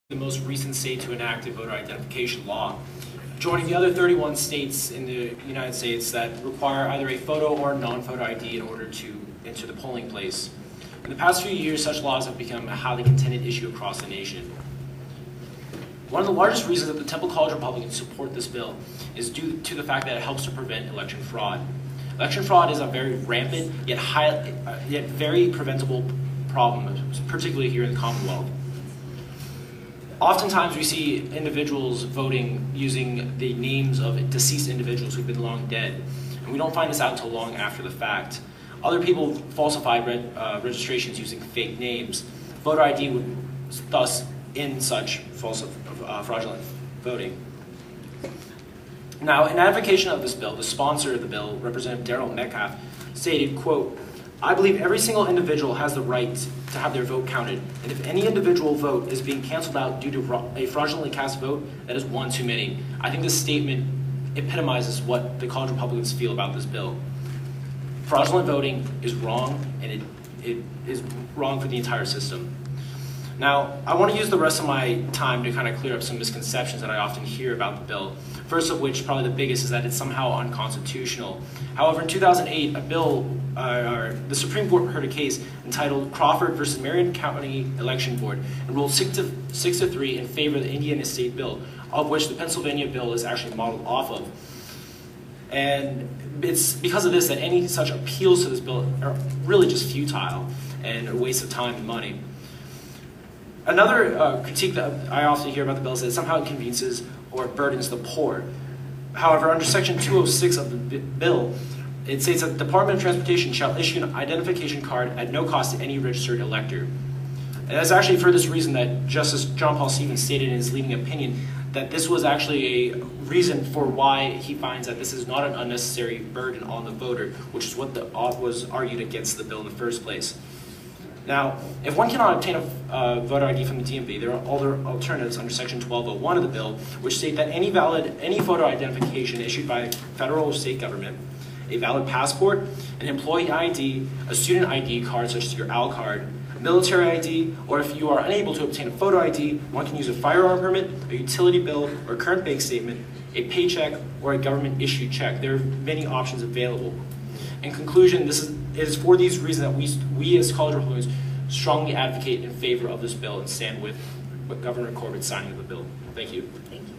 the most recent state to enact a voter identification law, joining the other 31 states in the United States that require either a photo or non-photo ID in order to enter the polling place. In the past few years, such laws have become a highly contended issue across the nation. One of the largest reasons that the Temple College Republicans support this bill is due to the fact that it helps to prevent election fraud. Election fraud is a very rampant yet very preventable problem, particularly here in the Commonwealth. Oftentimes we see individuals voting using the names of deceased individuals who've been long dead, and we don't find this out until long after the fact. Other people falsify registrations using fake names. Voter ID would thus end such fraudulent voting. Now, in advocation of this bill, the sponsor of the bill, Representative Darryl Metcalf, stated, quote, "I believe every single individual has the right to have their vote counted, and if any individual vote is being canceled out due to a fraudulently cast vote, that is one too many." I think this statement epitomizes what the College Republicans feel about this bill. Fraudulent voting is wrong, and it is wrong for the entire system. Now, I want to use the rest of my time to kind of clear up some misconceptions that I often hear about the bill. First of which, probably the biggest, is that it's somehow unconstitutional. However, in 2008, the Supreme Court heard a case entitled Crawford versus Marion County Election Board and ruled 6-3 in favor of the Indiana State Bill, of which the Pennsylvania bill is actually modeled off of. And it's because of this that any such appeals to this bill are really just futile and a waste of time and money. Another critique that I often hear about the bill is that it somehow inconveniences or burdens the poor. However, under Section 206 of the bill, it states that the Department of Transportation shall issue an identification card at no cost to any registered elector. And that's actually for this reason that Justice John Paul Stevens stated in his leading opinion that this was actually a reason for why he finds that this is not an unnecessary burden on the voter, which is what was argued against the bill in the first place. Now, if one cannot obtain a voter ID from the DMV, there are other alternatives under Section 1201 of the bill, which state that any photo identification issued by federal or state government, a valid passport, an employee ID, a student ID card such as your AL card, a military ID, or if you are unable to obtain a photo ID, one can use a firearm permit, a utility bill, or a current bank statement, a paycheck, or a government-issued check. There are many options available. In conclusion, it is for these reasons that we as College Republicans strongly advocate in favor of this bill and stand with Governor Corbett's signing of the bill. Thank you. Thank you.